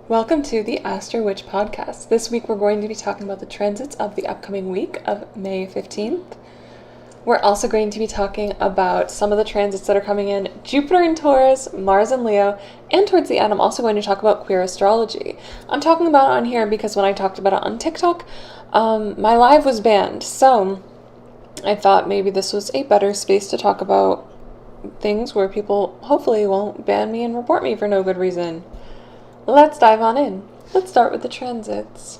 Welcome to the Astro Witch podcast. This week we're going to be talking about the transits of the upcoming week of May 15th. We're also going to be talking about some of the transits that are coming in: Jupiter in Taurus, Mars in Leo, and towards the end I'm also going to talk about queer astrology. I'm talking about it on here because when I talked about it on TikTok, my live was banned. So I thought maybe this was a better space to talk about things where people hopefully won't ban me and report me for no good reason. Let's dive on in. Let's start with the transits.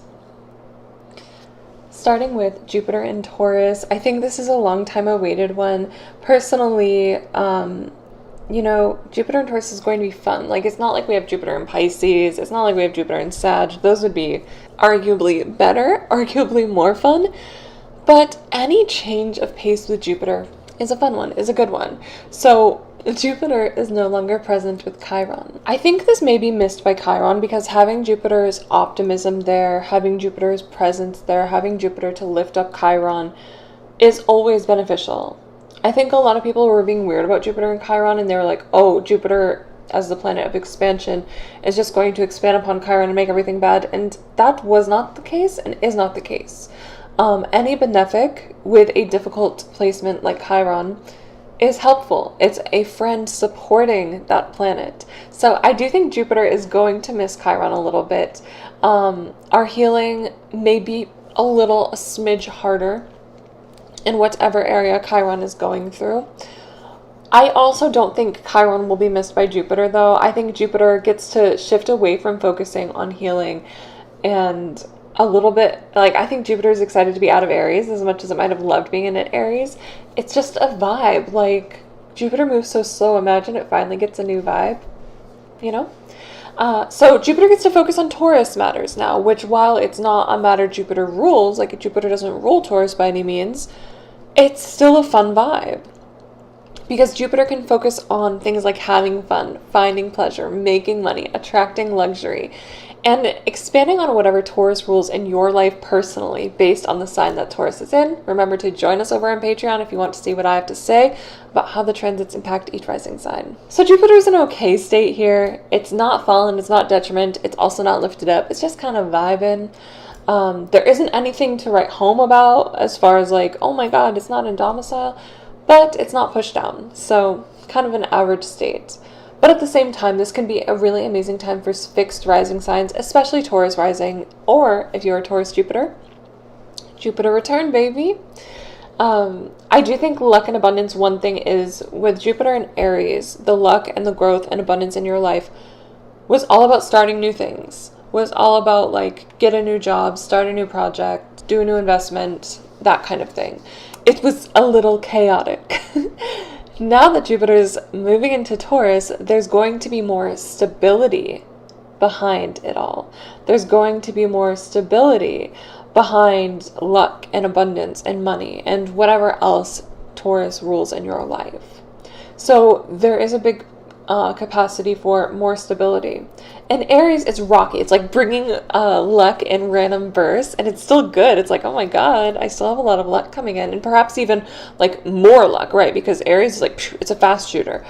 Starting with Jupiter in Taurus, I think this is a long time awaited one. Personally, Jupiter in Taurus is going to be fun. Like, it's not like we have Jupiter in Pisces. It's not like we have Jupiter in Sag. Those would be arguably better, arguably more fun. But any change of pace with Jupiter is a fun one, is a good one. So Jupiter is no longer present with Chiron. I think this may be missed by Chiron because having Jupiter's optimism there, having Jupiter's presence there, having Jupiter to lift up Chiron is always beneficial. I think a lot of people were being weird about Jupiter and Chiron, and they were like, oh, Jupiter as the planet of expansion is just going to expand upon Chiron and make everything bad. And that was not the case and is not the case. Any benefic with a difficult placement like Chiron is helpful. It's a friend supporting that planet. So I do think Jupiter is going to miss Chiron a little bit. Our healing may be a smidge harder in whatever area Chiron is going through. I also don't think Chiron will be missed by Jupiter, though. I think Jupiter gets to shift away from focusing on healing and a little bit, I think Jupiter is excited to be out of Aries as much as it might have loved being in Aries. It's just a vibe. Like, Jupiter moves so slow. Imagine it finally gets a new vibe, So Jupiter gets to focus on Taurus matters now, which, while it's not a matter Jupiter rules, like Jupiter doesn't rule Taurus by any means, it's still a fun vibe. Because Jupiter can focus on things like having fun, finding pleasure, making money, attracting luxury, and expanding on whatever Taurus rules in your life personally based on the sign that Taurus is in. Remember to join us over on Patreon if you want to see what I have to say about how the transits impact each rising sign. So Jupiter's in an okay state here. It's not fallen, it's not detriment, it's also not lifted up. It's just kind of vibing. There isn't anything to write home about as far as like, oh my god, it's not in domicile, but it's not pushed down. So kind of an average state. But at the same time, this can be a really amazing time for fixed rising signs, especially Taurus rising, or if you're a Taurus Jupiter return, baby. I do think luck and abundance, one thing is, with Jupiter and Aries, the luck and the growth and abundance in your life was all about starting new things, was all about get a new job, start a new project, do a new investment, that kind of thing. It was a little chaotic. Now that Jupiter is moving into Taurus, there's going to be more stability behind it all. There's going to be more stability behind luck and abundance and money and whatever else Taurus rules in your life. So there is a big capacity for more stability. And Aries is rocky. It's like bringing luck in random bursts, and it's still good. It's like, oh my god, I still have a lot of luck coming in, and perhaps even more luck, right? Because Aries is it's a fast shooter.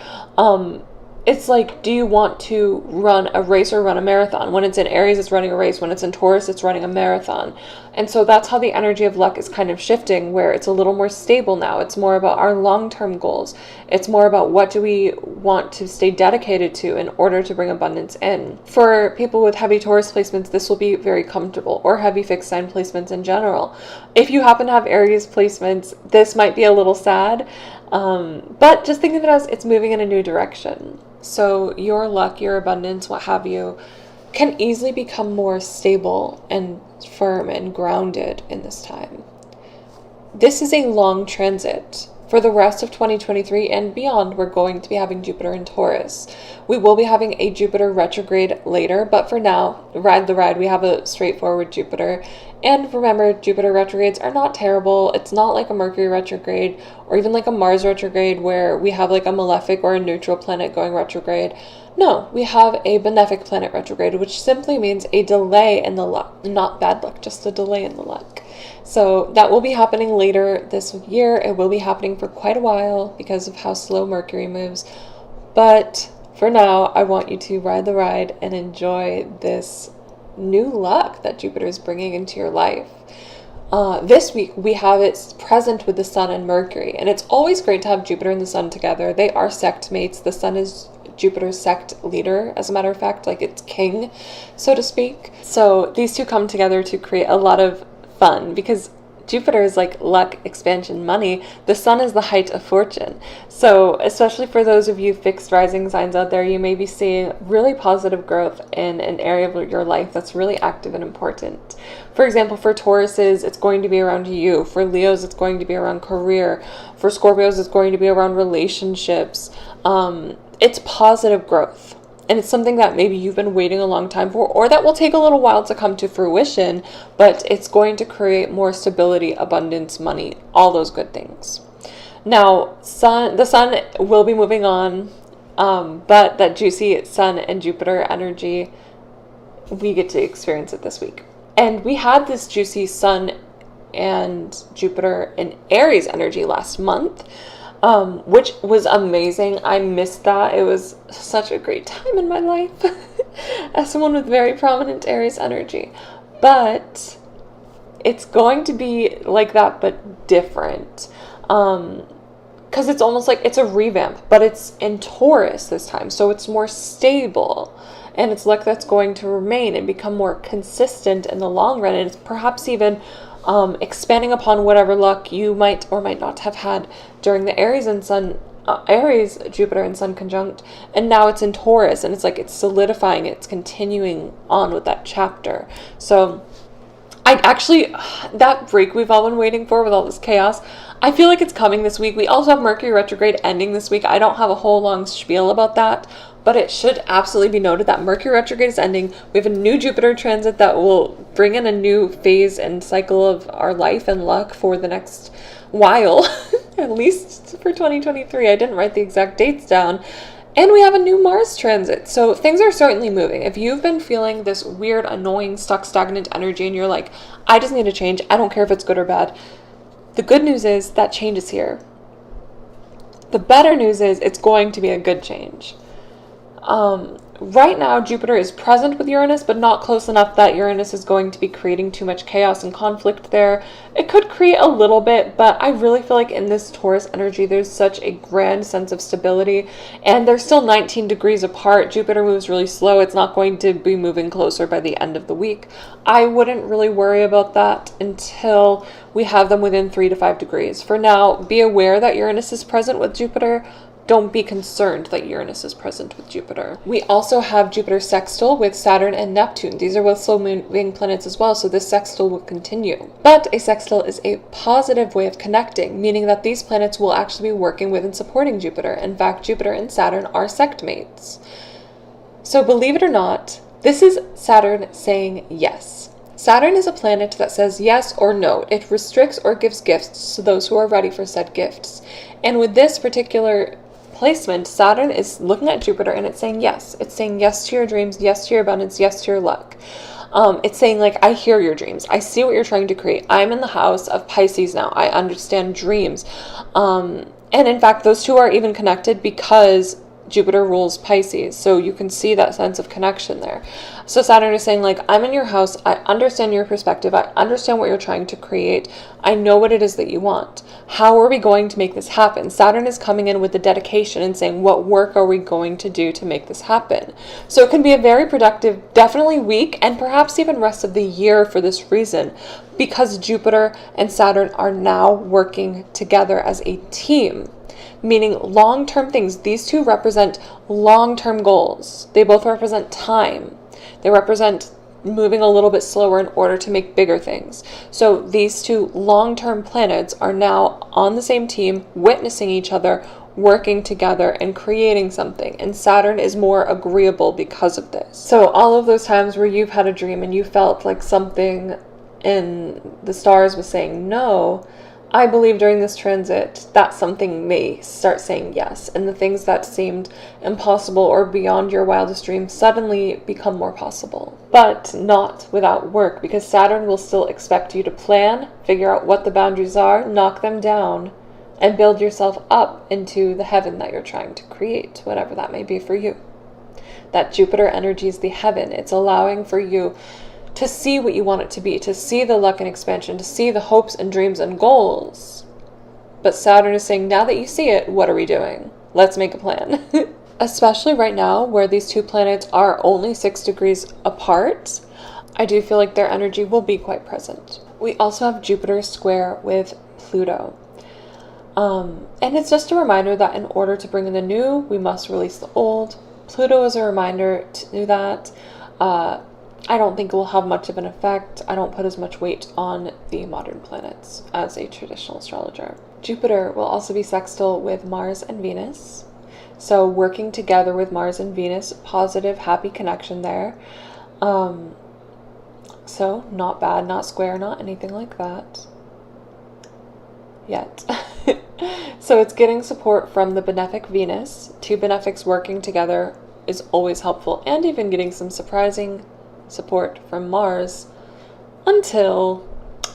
It's like, do you want to run a race or run a marathon? When it's in Aries, it's running a race. When it's in Taurus, it's running a marathon. And so that's how the energy of luck is kind of shifting, where it's a little more stable now. It's more about our long-term goals. It's more about what do we want to stay dedicated to in order to bring abundance in. For people with heavy Taurus placements, this will be very comfortable, or heavy fixed sign placements in general. If you happen to have Aries placements, this might be a little sad, but just think of it as it's moving in a new direction. So your luck, your abundance, what have you, can easily become more stable and firm and grounded in this time. This is a long transit. For the rest of 2023 and beyond, we're going to be having Jupiter in Taurus. We will be having a Jupiter retrograde later, but for now, ride the ride. We have a straightforward Jupiter. And remember, Jupiter retrogrades are not terrible. It's not like a Mercury retrograde or even like a Mars retrograde where we have a malefic or a neutral planet going retrograde. No, we have a benefic planet retrograde, which simply means a delay in the luck. Not bad luck, just a delay in the luck. So that will be happening later this year. It will be happening for quite a while because of how slow Mercury moves. But for now, I want you to ride the ride and enjoy this new luck that Jupiter is bringing into your life. This week, we have it present with the Sun and Mercury, and it's always great to have Jupiter and the Sun together. They are sect mates. The Sun is Jupiter's sect leader, as a matter of fact, like it's king, so to speak. So these two come together to create a lot of fun, because Jupiter is like luck, expansion, money. The Sun is the height of fortune. So especially for those of you fixed rising signs out there, you may be seeing really positive growth in an area of your life that's really active and important. For example, for Tauruses, it's going to be around you. For Leos, it's going to be around career. For Scorpios, it's going to be around relationships. It's positive growth. And it's something that maybe you've been waiting a long time for, or that will take a little while to come to fruition, but it's going to create more stability, abundance, money, all those good things. Now, the Sun will be moving on, but that juicy Sun and Jupiter energy, we get to experience it this week. And we had this juicy Sun and Jupiter in Aries energy last month, which was amazing. I missed that. It was such a great time in my life as someone with very prominent Aries energy. But it's going to be like that, but different. Because it's almost like it's a revamp, but it's in Taurus this time. So it's more stable. And it's luck that's going to remain and become more consistent in the long run. And it's perhaps even expanding upon whatever luck you might or might not have had during the Aries Jupiter and Sun conjunct, and now it's in Taurus, and it's like it's solidifying, it's continuing on with that chapter. So that break we've all been waiting for with all this chaos, I feel like it's coming this week. We also have Mercury retrograde ending this week. I don't have a whole long spiel about that, but it should absolutely be noted that Mercury retrograde is ending. We have a new Jupiter transit that will bring in a new phase and cycle of our life and luck for the next while, at least for 2023. I didn't write the exact dates down. And we have a new Mars transit. So things are certainly moving. If you've been feeling this weird, annoying, stuck, stagnant energy and you're like, I just need to change, I don't care if it's good or bad, the good news is that change is here. The better news is it's going to be a good change. Right now, Jupiter is present with Uranus, but not close enough that Uranus is going to be creating too much chaos and conflict there. It could create a little bit, but I really feel like in this Taurus energy, there's such a grand sense of stability, and they're still 19 degrees apart. Jupiter moves really slow. It's not going to be moving closer by the end of the week. I wouldn't really worry about that until we have them within 3 to 5 degrees. For now, be aware that Uranus is present with Jupiter. Don't be concerned that Uranus is present with Jupiter. We also have Jupiter sextile with Saturn and Neptune. These are both slow-moving planets as well, so this sextile will continue. But a sextile is a positive way of connecting, meaning that these planets will actually be working with and supporting Jupiter. In fact, Jupiter and Saturn are sect mates. So believe it or not, this is Saturn saying yes. Saturn is a planet that says yes or no. It restricts or gives gifts to those who are ready for said gifts. And with this particular placement, Saturn is looking at Jupiter and it's saying yes. It's saying yes to your dreams, yes to your abundance, yes to your luck. It's saying like, I hear your dreams. I see what you're trying to create. I'm in the house of Pisces now. I understand dreams. And in fact, those two are even connected because Jupiter rules Pisces. So you can see that sense of connection there. So Saturn is saying like, I'm in your house. I understand your perspective. I understand what you're trying to create. I know what it is that you want. How are we going to make this happen? Saturn is coming in with the dedication and saying, what work are we going to do to make this happen? So it can be a very productive, definitely week, and perhaps even rest of the year for this reason, because Jupiter and Saturn are now working together as a team. Meaning long-term things. These two represent long-term goals. They both represent time. They represent moving a little bit slower in order to make bigger things. So these two long-term planets are now on the same team, witnessing each other, working together and creating something. And Saturn is more agreeable because of this. So all of those times where you've had a dream and you felt like something in the stars was saying no, I believe during this transit that something may start saying yes, and the things that seemed impossible or beyond your wildest dreams suddenly become more possible. But not without work, because Saturn will still expect you to plan, figure out what the boundaries are, knock them down, and build yourself up into the heaven that you're trying to create, whatever that may be for you. That Jupiter energy is the heaven. It's allowing for you to see what you want it to be, to see the luck and expansion, to see the hopes and dreams and goals. But Saturn is saying, now that you see it, what are we doing? Let's make a plan. Especially right now, where these two planets are only 6 degrees apart, I do feel like their energy will be quite present. We also have Jupiter square with Pluto. And it's just a reminder that in order to bring in the new, we must release the old. Pluto is a reminder to do that. I don't think it will have much of an effect. I don't put as much weight on the modern planets as a traditional astrologer. Jupiter will also be sextile with Mars and Venus. So working together with Mars and Venus, positive, happy connection there. So not bad, not square, not anything like that yet. So it's getting support from the benefic Venus. Two benefics working together is always helpful, and even getting some surprising support from Mars until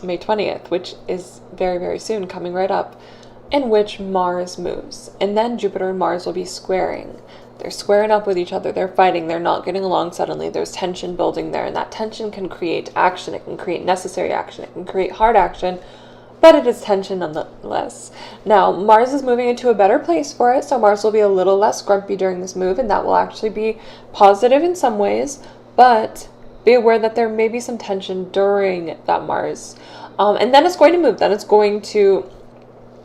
May 20th, which is very, very soon, coming right up, in which Mars moves. And then Jupiter and Mars will be squaring. They're squaring up with each other. They're fighting. They're not getting along suddenly. There's tension building there, and that tension can create action. It can create necessary action. It can create hard action, but it is tension nonetheless. Now, Mars is moving into a better place for it, so Mars will be a little less grumpy during this move, and that will actually be positive in some ways, but be aware that there may be some tension during that Mars. And then it's going to move. Then it's going to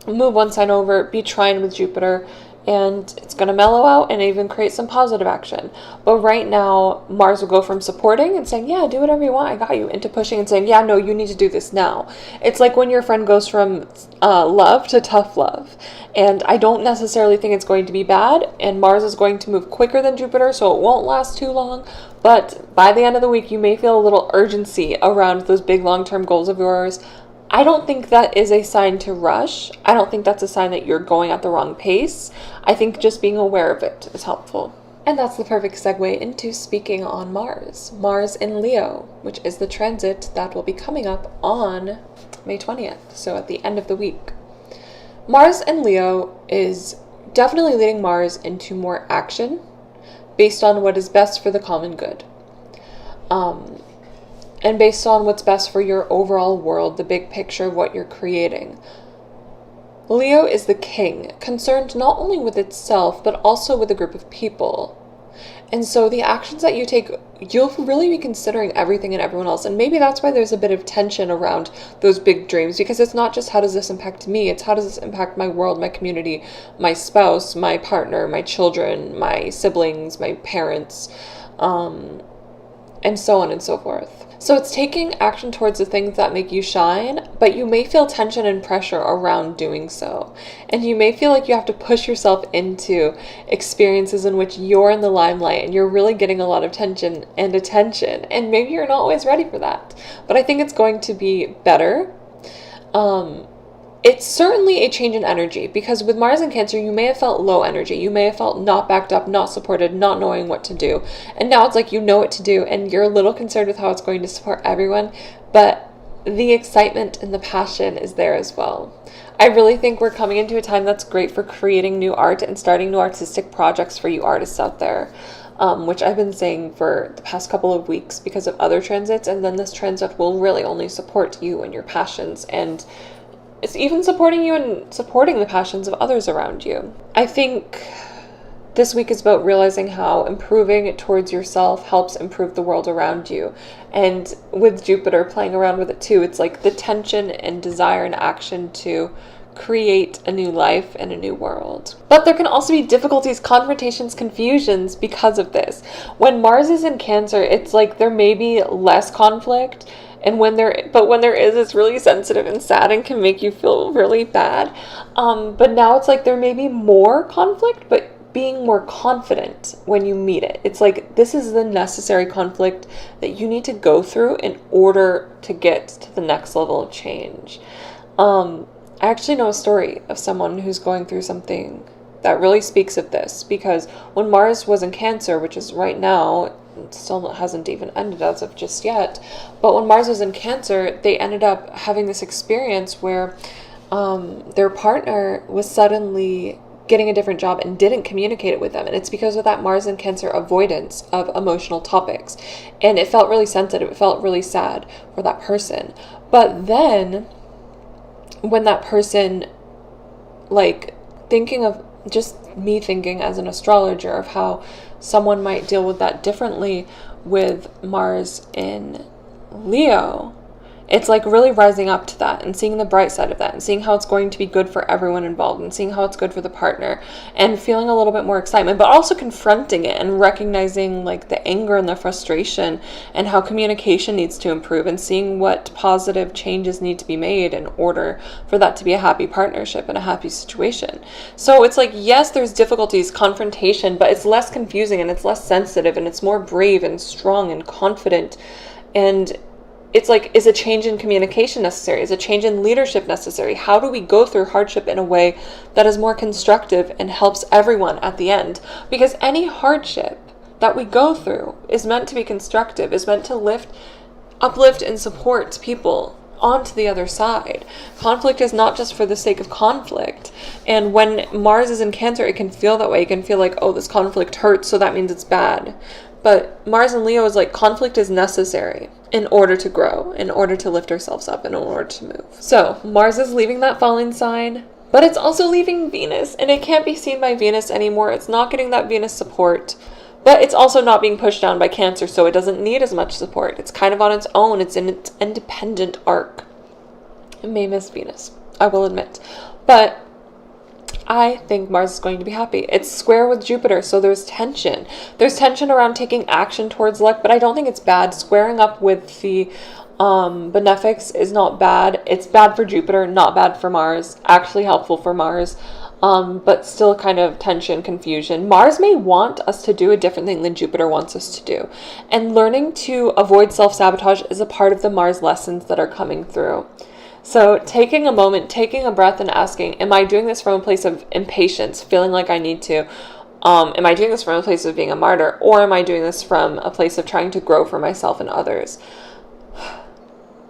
move one sign over, be trine with Jupiter, and it's going to mellow out and even create some positive action. But right now, Mars will go from supporting and saying, yeah, do whatever you want, I got you, into pushing and saying, yeah, no, you need to do this now. It's like when your friend goes from love to tough love. And I don't necessarily think it's going to be bad, and Mars is going to move quicker than Jupiter, so it won't last too long. But by the end of the week, you may feel a little urgency around those big long-term goals of yours. I don't think that is a sign to rush. I don't think that's a sign that you're going at the wrong pace. I think just being aware of it is helpful. And that's the perfect segue into speaking on Mars. Mars in Leo, which is the transit that will be coming up on May 20th, so at the end of the week. Mars in Leo is definitely leading Mars into more action based on what is best for the common good. And based on what's best for your overall world, the big picture of what you're creating. Leo is the king, concerned not only with itself, but also with a group of people. And so the actions that you take, you'll really be considering everything and everyone else. And maybe that's why there's a bit of tension around those big dreams, because it's not just how does this impact me, it's how does this impact my world, my community, my spouse, my partner, my children, my siblings, my parents, and so on and so forth. So it's taking action towards the things that make you shine, but you may feel tension and pressure around doing so. And you may feel like you have to push yourself into experiences in which you're in the limelight and you're really getting a lot of tension and attention. And maybe you're not always ready for that. But I think it's going to be better. It's certainly a change in energy, because with Mars in Cancer, you may have felt low energy. You may have felt not backed up, not supported, not knowing what to do. And now it's like you know what to do, and you're a little concerned with how it's going to support everyone, but the excitement and the passion is there as well. I really think we're coming into a time that's great for creating new art and starting new artistic projects for you artists out there, which I've been saying for the past couple of weeks because of other transits, and then this transit will really only support you and your passions, and it's even supporting you and supporting the passions of others around you. I think this week is about realizing how improving towards yourself helps improve the world around you. And with Jupiter playing around with it too, it's like the tension and desire and action to create a new life and a new world. But there can also be difficulties, confrontations, confusions because of this. When Mars is in Cancer, it's like there may be less conflict, and when there is, it's really sensitive and sad and can make you feel really bad. But now it's like there may be more conflict, but being more confident when you meet it. It's like this is the necessary conflict that you need to go through in order to get to the next level of change. I actually know a story of someone who's going through something that really speaks of this, because when Mars was in Cancer, which is right now, it still hasn't even ended as of just yet, but when Mars was in Cancer, they ended up having this experience where their partner was suddenly getting a different job and didn't communicate it with them. And it's because of that Mars in Cancer avoidance of emotional topics. And it felt really sensitive. It felt really sad for that person. But then when that person, like, thinking of just me thinking as an astrologer of how someone might deal with that differently with Mars in Leo, it's like really rising up to that and seeing the bright side of that and seeing how it's going to be good for everyone involved and seeing how it's good for the partner and feeling a little bit more excitement, but also confronting it and recognizing like the anger and the frustration and how communication needs to improve and seeing what positive changes need to be made in order for that to be a happy partnership and a happy situation. So it's like, yes, there's difficulties, confrontation, but it's less confusing and it's less sensitive and it's more brave and strong and confident. And it's like, is a change in communication necessary? Is a change in leadership necessary? How do we go through hardship in a way that is more constructive and helps everyone at the end? Because any hardship that we go through is meant to be constructive, is meant to uplift and support people onto the other side. Conflict is not just for the sake of conflict. And when Mars is in Cancer, it can feel that way. It can feel like, oh, this conflict hurts, so that means it's bad. But Mars in Leo is like, conflict is necessary in order to grow, in order to lift ourselves up, in order to move. So Mars is leaving that falling sign, but it's also leaving Venus, and it can't be seen by Venus anymore. It's not getting that Venus support, but it's also not being pushed down by Cancer, so it doesn't need as much support. It's kind of on its own. It's in its independent arc. It may miss Venus, I will admit. But I think Mars is going to be happy. It's square with Jupiter, so there's tension. There's tension around taking action towards luck, but I don't think it's bad. Squaring up with the benefics is not bad. It's bad for Jupiter, not bad for Mars. Actually helpful for Mars, but still kind of tension, confusion. Mars may want us to do a different thing than Jupiter wants us to do. And learning to avoid self-sabotage is a part of the Mars lessons that are coming through. So taking a moment, taking a breath and asking, am I doing this from a place of impatience, feeling like I need to? Am I doing this from a place of being a martyr? Or am I doing this from a place of trying to grow for myself and others?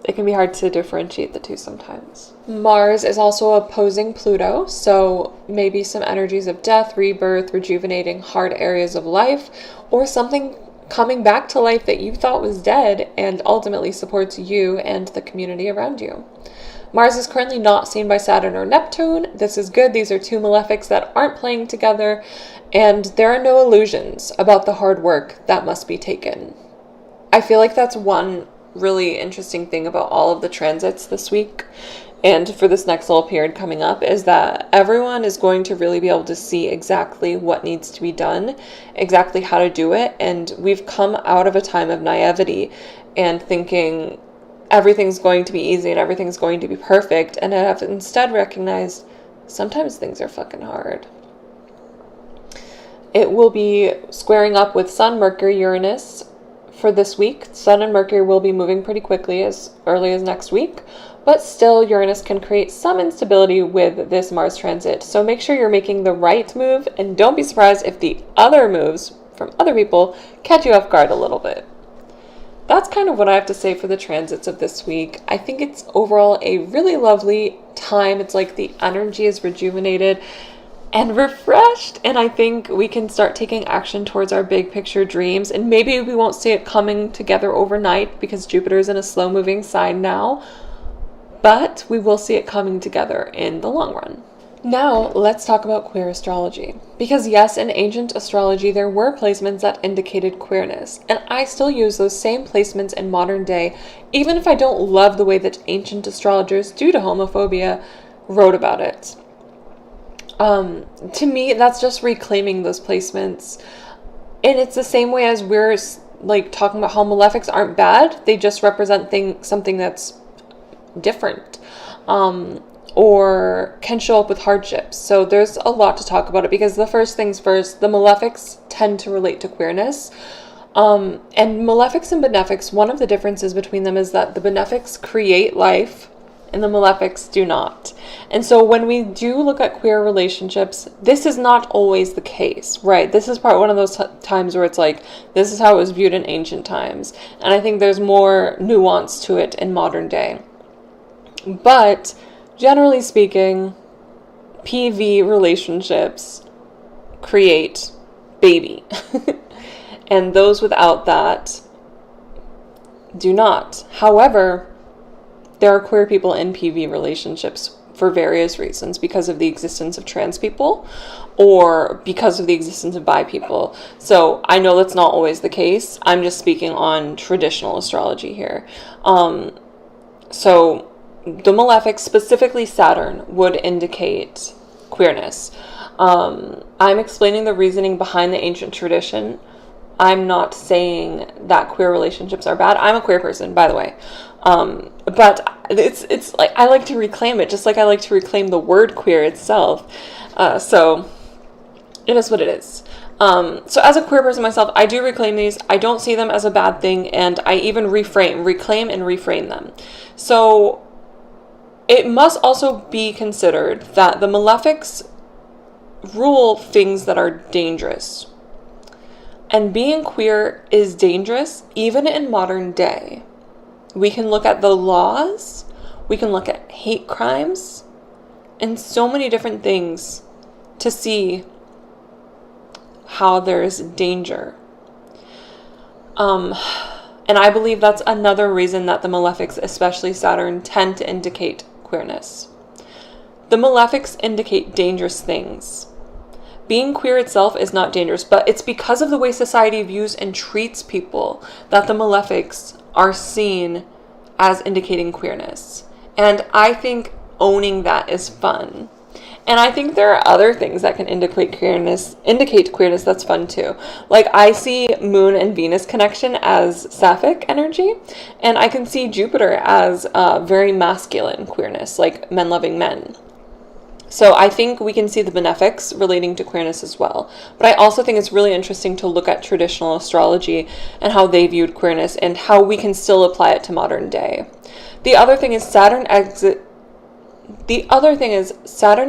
It can be hard to differentiate the two sometimes. Mars is also opposing Pluto, so maybe some energies of death, rebirth, rejuvenating hard areas of life, or something coming back to life that you thought was dead and ultimately supports you and the community around you. Mars is currently not seen by Saturn or Neptune. This is good. These are two malefics that aren't playing together, and there are no illusions about the hard work that must be taken. I feel like that's one really interesting thing about all of the transits this week and for this next little period coming up is that everyone is going to really be able to see exactly what needs to be done, exactly how to do it. And we've come out of a time of naivety and thinking everything's going to be easy and everything's going to be perfect, and have instead recognized sometimes things are fucking hard. It will be squaring up with Sun, Mercury, Uranus for this week. Sun and Mercury will be moving pretty quickly as early as next week, but still Uranus can create some instability with this Mars transit. So make sure you're making the right move, and don't be surprised if the other moves from other people catch you off guard a little bit. That's kind of what I have to say for the transits of this week. I think it's overall a really lovely time. It's like the energy is rejuvenated and refreshed, and I think we can start taking action towards our big picture dreams. And maybe we won't see it coming together overnight because Jupiter is in a slow moving sign now, but we will see it coming together in the long run. Now, let's talk about queer astrology. Because yes, in ancient astrology, there were placements that indicated queerness, and I still use those same placements in modern day, even if I don't love the way that ancient astrologers, due to homophobia, wrote about it. To me, that's just reclaiming those placements. And it's the same way as we're like talking about how malefics aren't bad, they just represent something that's different. Or can show up with hardships. So there's a lot to talk about it, because the first things first, the malefics tend to relate to queerness. And malefics and benefics, one of the differences between them is that the benefics create life and the malefics do not. And so when we do look at queer relationships, this is not always the case, right? This is one of those times where it's like, this is how it was viewed in ancient times. And I think there's more nuance to it in modern day. But generally speaking, PV relationships create baby. And those without that do not. However, there are queer people in PV relationships for various reasons, because of the existence of trans people or because of the existence of bi people. So I know that's not always the case. I'm just speaking on traditional astrology here. So the malefic, specifically Saturn, would indicate queerness. I'm explaining the reasoning behind the ancient tradition. I'm not saying that queer relationships are bad. I'm a queer person, by the way. But it's like, I like to reclaim it, just like I like to reclaim the word queer itself. So it is what it is. So as a queer person myself, I do reclaim these. I don't see them as a bad thing, and I even reclaim and reframe them. So it must also be considered that the malefics rule things that are dangerous. And being queer is dangerous even in modern day. We can look at the laws, we can look at hate crimes, and so many different things to see how there's danger. And I believe that's another reason that the malefics, especially Saturn, tend to indicate queerness. The malefics indicate dangerous things. Being queer itself is not dangerous, but it's because of the way society views and treats people that the malefics are seen as indicating queerness. And I think owning that is fun. And I think there are other things that can indicate queerness that's fun too. Like, I see Moon and Venus connection as sapphic energy, and I can see Jupiter as very masculine queerness, like men loving men. So I think we can see the benefics relating to queerness as well. But I also think it's really interesting to look at traditional astrology and how they viewed queerness and how we can still apply it to modern day. The other thing is Saturn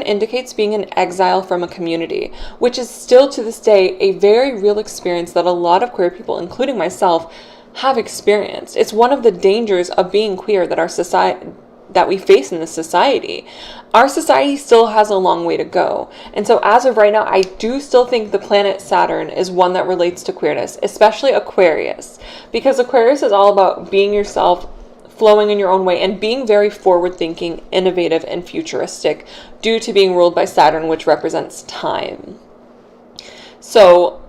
indicates being in exile from a community, which is still to this day a very real experience that a lot of queer people, including myself, have experienced. It's one of the dangers of being queer that we face in this society. Our society still has a long way to go. And so as of right now, I do still think the planet Saturn is one that relates to queerness, especially Aquarius, because Aquarius is all about being yourself, flowing in your own way, and being very forward-thinking, innovative, and futuristic due to being ruled by Saturn, which represents time. So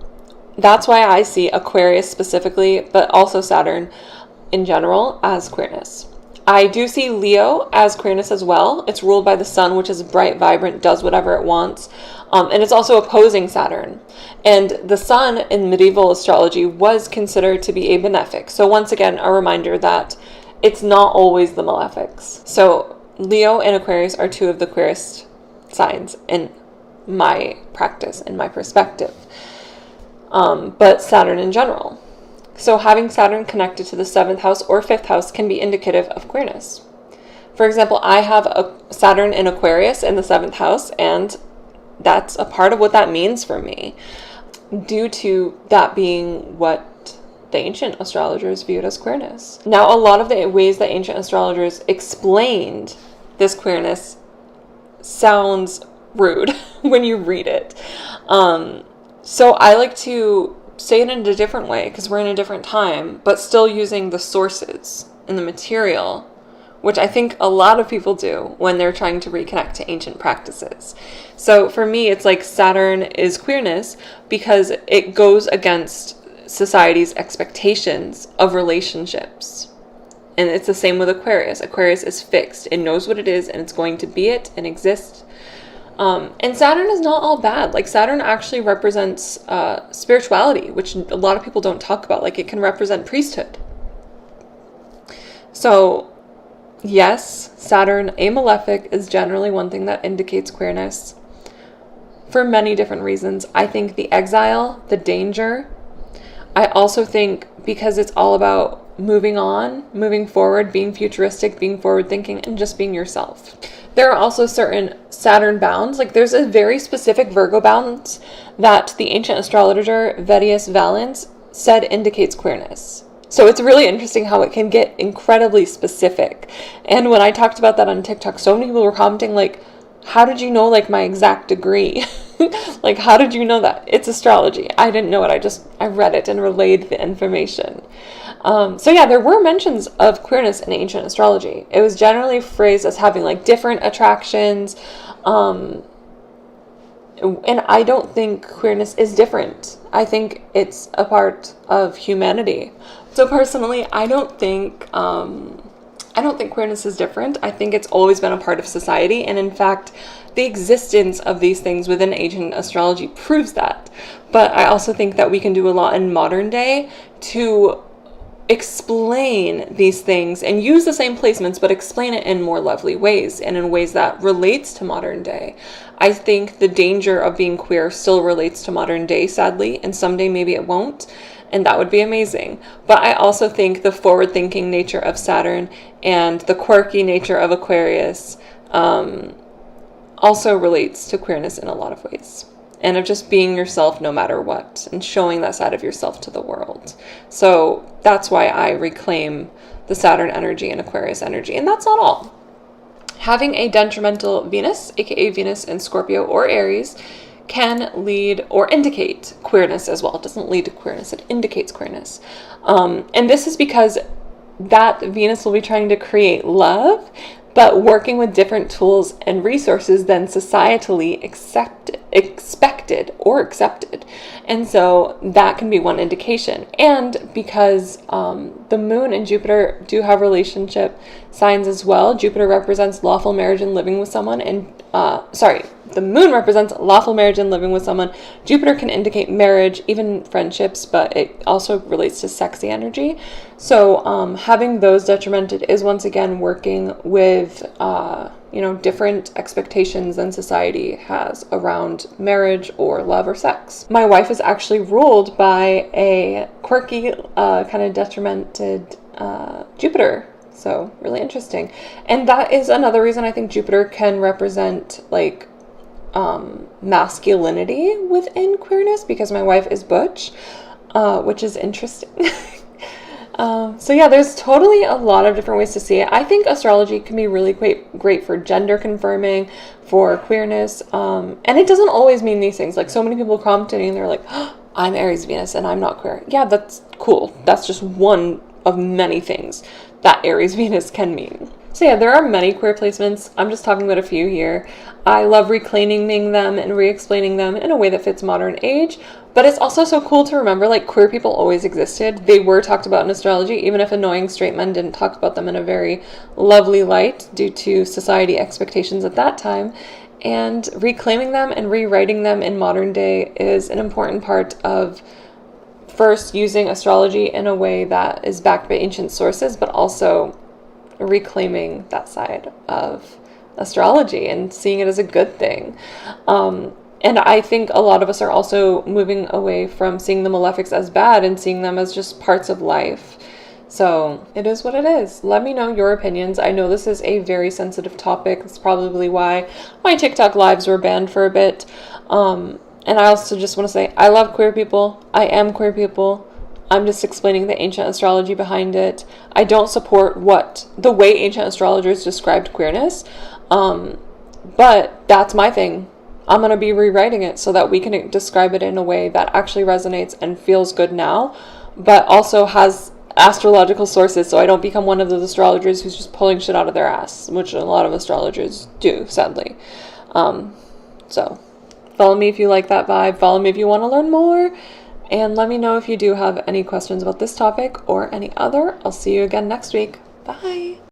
that's why I see Aquarius specifically, but also Saturn in general, as queerness. I do see Leo as queerness as well. It's ruled by the sun, which is bright, vibrant, does whatever it wants. And it's also opposing Saturn. And the sun in medieval astrology was considered to be a benefic. So once again, a reminder that it's not always the malefics. So Leo and Aquarius are two of the queerest signs in my practice, in my perspective. But Saturn in general. So having Saturn connected to the 7th house or 5th house can be indicative of queerness. For example, I have a Saturn in Aquarius in the 7th house, and that's a part of what that means for me, due to that being what the ancient astrologers viewed as queerness. Now, a lot of the ways that ancient astrologers explained this queerness sounds rude when you read it. So I like to say it in a different way because we're in a different time, but still using the sources and the material, which I think a lot of people do when they're trying to reconnect to ancient practices. So for me, it's like Saturn is queerness because it goes against society's expectations of relationships. And it's the same with Aquarius. Aquarius is fixed. It knows what it is, and it's going to be it and exist. And Saturn is not all bad. Like, Saturn actually represents spirituality, which a lot of people don't talk about. Like, it can represent priesthood. So, yes, Saturn, a malefic, is generally one thing that indicates queerness for many different reasons. I think the exile, the danger. I also think because it's all about moving on, moving forward, being futuristic, being forward thinking, and just being yourself. There are also certain Saturn bounds. Like, there's a very specific Virgo bounds that the ancient astrologer Vettius Valens said indicates queerness. So it's really interesting how it can get incredibly specific. And when I talked about that on TikTok, so many people were commenting like, how did you know like my exact degree? Like, how did you know that? It's astrology. I didn't know it. I read it and relayed the information. So yeah, there were mentions of queerness in ancient astrology. It was generally phrased as having like different attractions. And I don't think queerness is different. I think it's a part of humanity. So personally, I don't think queerness is different. I think it's always been a part of society, and in fact, the existence of these things within ancient astrology proves that. But I also think that we can do a lot in modern day to explain these things and use the same placements, but explain it in more lovely ways and in ways that relates to modern day. I think the danger of being queer still relates to modern day, sadly, and someday maybe it won't, and that would be amazing. But I also think the forward-thinking nature of Saturn and the quirky nature of Aquarius also relates to queerness in a lot of ways, and of just being yourself no matter what and showing that side of yourself to the world. So that's why I reclaim the Saturn energy and Aquarius energy. And that's not all. Having a detrimental Venus, aka Venus in Scorpio or Aries, can lead or indicate queerness as well. It doesn't lead to queerness, it indicates queerness. And this is because that Venus will be trying to create love, but working with different tools and resources than societally expected or accepted. And so that can be one indication. And because the moon and Jupiter do have relationship signs as well, Jupiter represents lawful marriage and living with someone, and the moon represents lawful marriage and living with someone. Jupiter can indicate marriage, even friendships, but it also relates to sexy energy. So having those detrimented is once again working with different expectations than society has around marriage or love or sex. My wife is actually ruled by a quirky, kind of detrimented Jupiter. So really interesting. And that is another reason I think Jupiter can represent like masculinity within queerness, because my wife is butch, which is interesting. So yeah, there's totally a lot of different ways to see it. I think astrology can be really great for gender confirming, for queerness, and it doesn't always mean these things. Like, so many people come to me and they're like, oh, I'm Aries Venus and I'm not queer. Yeah, that's cool. That's just one of many things that Aries Venus can mean. So yeah, there are many queer placements. I'm just talking about a few here. I love reclaiming them and re-explaining them in a way that fits modern age. But it's also so cool to remember, like, queer people always existed. They were talked about in astrology, even if annoying straight men didn't talk about them in a very lovely light due to society expectations at that time. And reclaiming them and rewriting them in modern day is an important part of first using astrology in a way that is backed by ancient sources, but also reclaiming that side of astrology and seeing it as a good thing. And I think a lot of us are also moving away from seeing the malefics as bad and seeing them as just parts of life. So it is what it is. Let me know your opinions. I know this is a very sensitive topic. That's probably why my TikTok lives were banned for a bit. And I also just want to say, I love queer people. I am queer people. I'm just explaining the ancient astrology behind it. I don't support the way ancient astrologers described queerness. But that's my thing. I'm going to be rewriting it so that we can describe it in a way that actually resonates and feels good now, but also has astrological sources, so I don't become one of those astrologers who's just pulling shit out of their ass, which a lot of astrologers do, sadly. So follow me if you like that vibe. Follow me if you want to learn more. And let me know if you do have any questions about this topic or any other. I'll see you again next week. Bye.